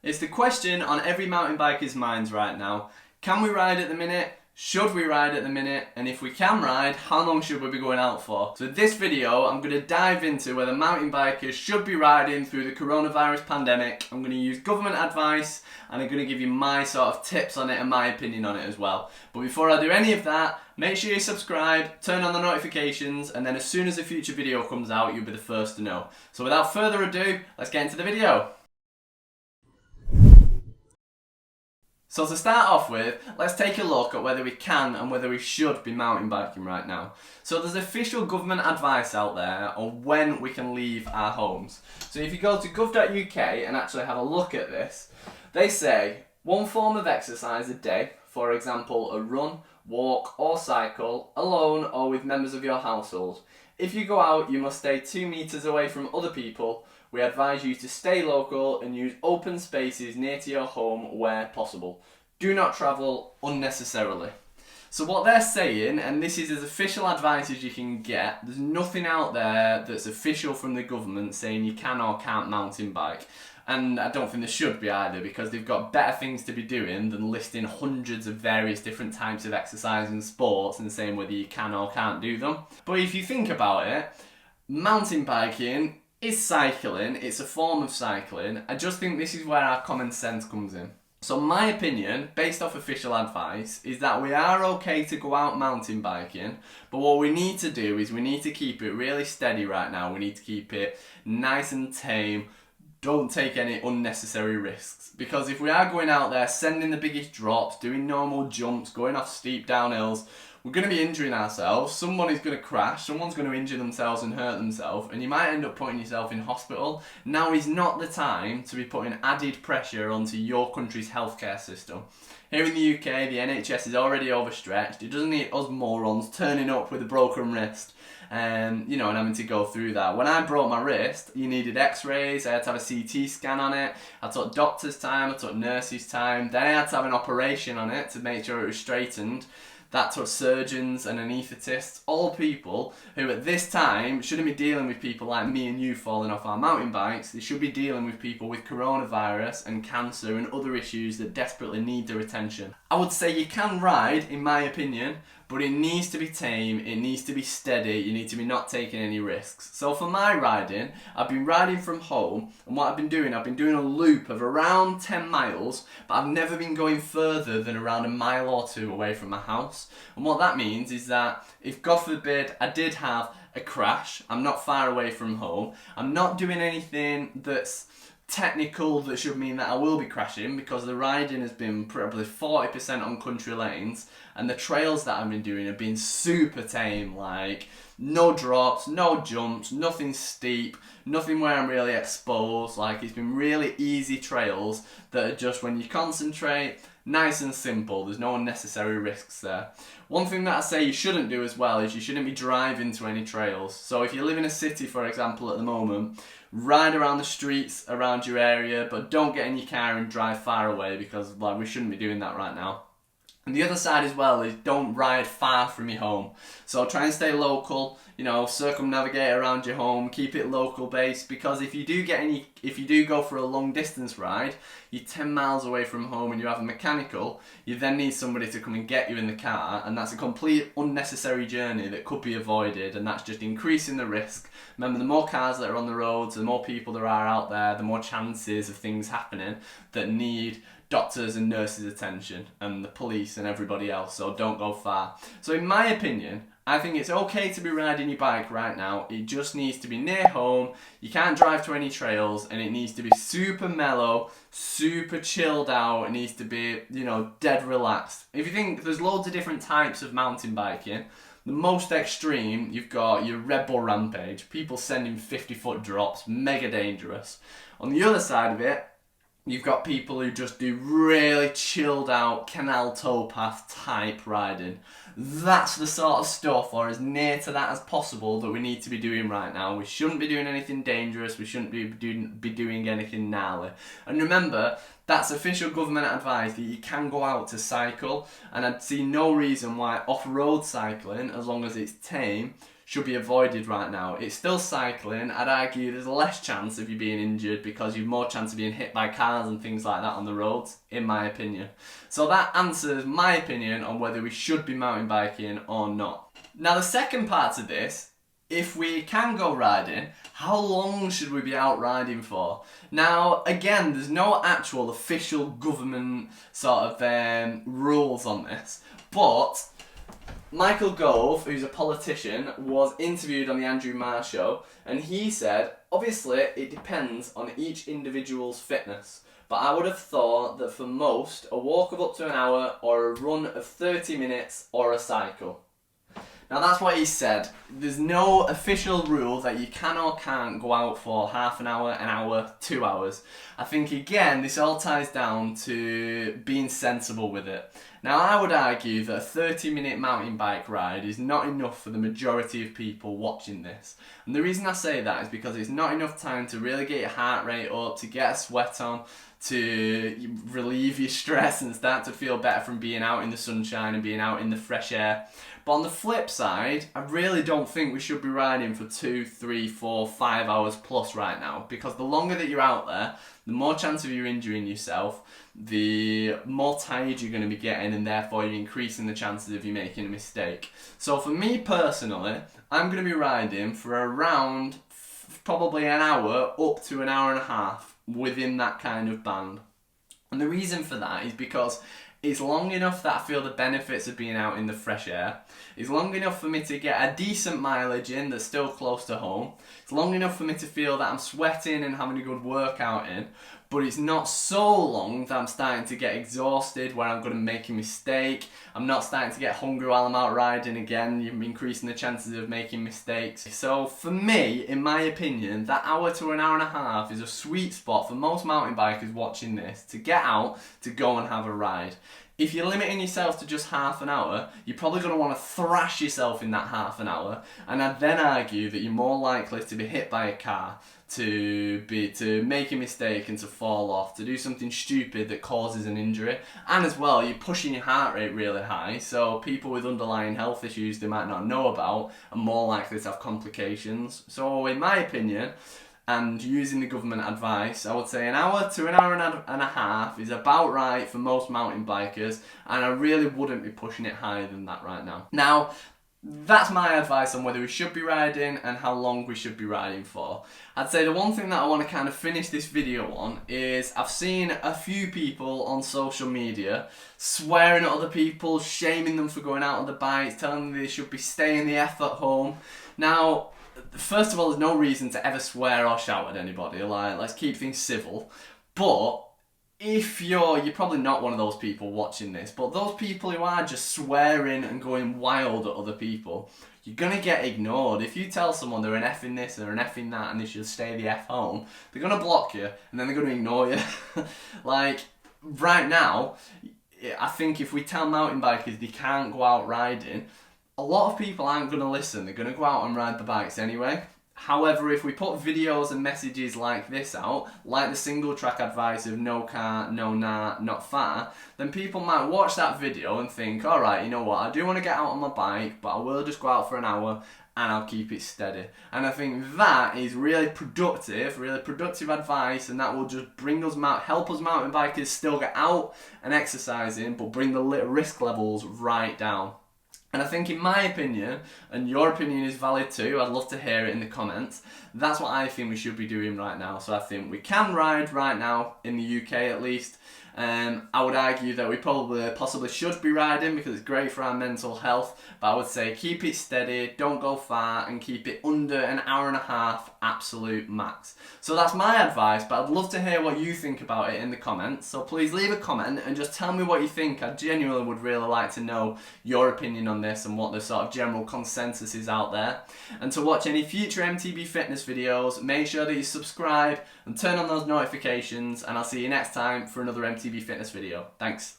It's the question on every mountain biker's minds right now. Can we ride at the minute? Should we ride at the minute? And if we can ride, how long should we be going out for? So in this video, I'm going to dive into whether mountain bikers should be riding through the coronavirus pandemic. I'm going to use government advice and I'm going to give you my sort of tips on it and my opinion on it as well. But before I do any of that, make sure you subscribe, turn on the notifications, and then as soon as a future video comes out, you'll be the first to know. So without further ado, let's get into the video. So to start off with, let's take a look at whether we can and whether we should be mountain biking right now. So there's official government advice out there on when we can leave our homes. So if you go to gov.uk and actually have a look at this, they say one form of exercise a day, for example a run, walk or cycle, alone or with members of your household. If you go out, you must stay 2 meters away from other people. We advise you to stay local and use open spaces near to your home where possible. Do not travel unnecessarily. So what they're saying, and this is as official advice as you can get, there's nothing out there that's official from the government saying you can or can't mountain bike. And I don't think there should be either, because they've got better things to be doing than listing hundreds of various different types of exercise and sports and saying whether you can or can't do them. But if you think about it, mountain biking is cycling, it's a form of cycling. I just think this is where our common sense comes in. So my opinion, based off official advice, is that we are okay to go out mountain biking, but what we need to do is we need to keep it really steady right now. We need to keep it nice and tame. Don't take any unnecessary risks, because if we are going out there sending the biggest drops, doing normal jumps, going off steep downhills, we're going to be injuring ourselves. Someone is going to crash, someone's going to injure themselves and hurt themselves, and you might end up putting yourself in hospital. Now is not the time to be putting added pressure onto your country's healthcare system. Here in the UK, the NHS is already overstretched. It doesn't need us morons turning up with a broken wrist and having to go through that. When I broke my wrist, you needed x-rays, I had to have a CT scan on it, I took doctor's time, I took nurse's time, then I had to have an operation on it to make sure it was straightened. That took surgeons and anaesthetists, all people who at this time shouldn't be dealing with people like me and you falling off our mountain bikes. They should be dealing with people with coronavirus and cancer and other issues that desperately need their attention. I would say you can ride, in my opinion, but it needs to be tame, it needs to be steady, you need to be not taking any risks. So for my riding, I've been riding from home, and what I've been doing a loop of around 10 miles, but I've never been going further than around a mile or two away from my house. And what that means is that if, God forbid, I did have a crash, I'm not far away from home, I'm not doing anything that's technical that should mean that I will be crashing, because the riding has been probably 40% on country lanes, and the trails that I've been doing have been super tame, like no drops, no jumps, nothing steep, nothing where I'm really exposed. Like, it's been really easy trails that are just, when you concentrate, nice and simple. There's no unnecessary risks there. One thing that I say you shouldn't do as well is you shouldn't be driving to any trails. So if you live in a city, for example, at the moment, ride around the streets around your area, but don't get in your car and drive far away, because we shouldn't be doing that right now. And the other side as well is don't ride far from your home. So try and stay local, circumnavigate around your home, keep it local based, because if you do go for a long distance ride, you're 10 miles away from home and you have a mechanical, you then need somebody to come and get you in the car, and that's a complete unnecessary journey that could be avoided, and that's just increasing the risk. Remember, the more cars that are on the roads, the more people there are out there, the more chances of things happening that need doctors and nurses' attention, and the police and everybody else, so don't go far. So in my opinion, I think it's okay to be riding your bike right now. It just needs to be near home, you can't drive to any trails, and it needs to be super mellow, super chilled out, it needs to be, dead relaxed. If you think, there's loads of different types of mountain biking. The most extreme, you've got your Red Bull Rampage, people sending 50-foot drops, mega dangerous. On the other side of it, you've got people who just do really chilled out canal towpath type riding. That's the sort of stuff, or as near to that as possible, that we need to be doing right now. We shouldn't be doing anything dangerous, we shouldn't be doing anything gnarly. And remember, that's official government advice that you can go out to cycle, and I'd see no reason why off-road cycling, as long as it's tame, should be avoided right now. It's still cycling. I'd argue there's less chance of you being injured because you've more chance of being hit by cars and things like that on the roads, in my opinion. So that answers my opinion on whether we should be mountain biking or not. Now the second part to this, if we can go riding, how long should we be out riding for? Now, again, there's no actual official government sort of rules on this, but Michael Gove, who's a politician, was interviewed on the Andrew Marr show, and he said, obviously, it depends on each individual's fitness. But I would have thought that for most, a walk of up to an hour, or a run of 30 minutes, or a cycle. Now that's what he said. There's no official rule that you can or can't go out for half an hour, 2 hours. I think again, this all ties down to being sensible with it. Now I would argue that a 30-minute mountain bike ride is not enough for the majority of people watching this. And the reason I say that is because it's not enough time to really get your heart rate up, to get a sweat on, to relieve your stress and start to feel better from being out in the sunshine and being out in the fresh air. But on the flip side, I really don't think we should be riding for 2, 3, 4, 5 hours plus right now, because the longer that you're out there, the more chance of you injuring yourself, the more tired you're going to be getting, and therefore you're increasing the chances of you making a mistake. So for me personally, I'm going to be riding for around probably an hour up to an hour and a half within that kind of band. And the reason for that is because it's long enough that I feel the benefits of being out in the fresh air. It's long enough for me to get a decent mileage in that's still close to home. It's long enough for me to feel that I'm sweating and having a good workout in. But it's not so long that I'm starting to get exhausted, where I'm going to make a mistake. I'm not starting to get hungry while I'm out riding again. You're increasing the chances of making mistakes. So for me, in my opinion, that hour to an hour and a half is a sweet spot for most mountain bikers watching this to get out, to go and have a ride. If you're limiting yourself to just half an hour, you're probably going to want to thrash yourself in that half an hour. And I'd then argue that you're more likely to be hit by a car, to make a mistake and to fall off, to do something stupid that causes an injury. And as well, you're pushing your heart rate really high, so people with underlying health issues they might not know about are more likely to have complications. So in my opinion, and using the government advice, I would say an hour to an hour and a half is about right for most mountain bikers, and I really wouldn't be pushing it higher than that right now. Now, that's my advice on whether we should be riding and how long we should be riding for. I'd say the one thing that I want to kind of finish this video on is I've seen a few people on social media swearing at other people, shaming them for going out on the bikes, telling them they should be staying the F at home. Now, first of all, there's no reason to ever swear or shout at anybody. Like, let's keep things civil. But if you're probably not one of those people watching this, but those people who are just swearing and going wild at other people, you're gonna get ignored. If you tell someone they're an effing this or an effing that and they should stay the F home, they're gonna block you and then they're gonna ignore you. Like, right now, I think if we tell mountain bikers they can't go out riding, a lot of people aren't going to listen. They're going to go out and ride the bikes anyway. However, if we put videos and messages like this out, like the single track advice of no car, no nah, not far, then people might watch that video and think, alright, you know what, I do want to get out on my bike, but I will just go out for an hour and I'll keep it steady. And I think that is really productive advice, and that will just bring us, help us mountain bikers still get out and exercising, but bring the risk levels right down. And I think, in my opinion, and your opinion is valid too, I'd love to hear it in the comments, that's what I think we should be doing right now. So I think we can ride right now, in the UK at least. I would argue that we possibly should be riding because it's great for our mental health, but I would say keep it steady, don't go far, and keep it under an hour and a half absolute max. So that's my advice, but I'd love to hear what you think about it in the comments. So please leave a comment and just tell me what you think. I genuinely would really like to know your opinion on this and what the sort of general consensus is out there. And to watch any future MTB fitness videos, make sure that you subscribe and turn on those notifications, and I'll see you next time for another MTB fitness video. Thanks.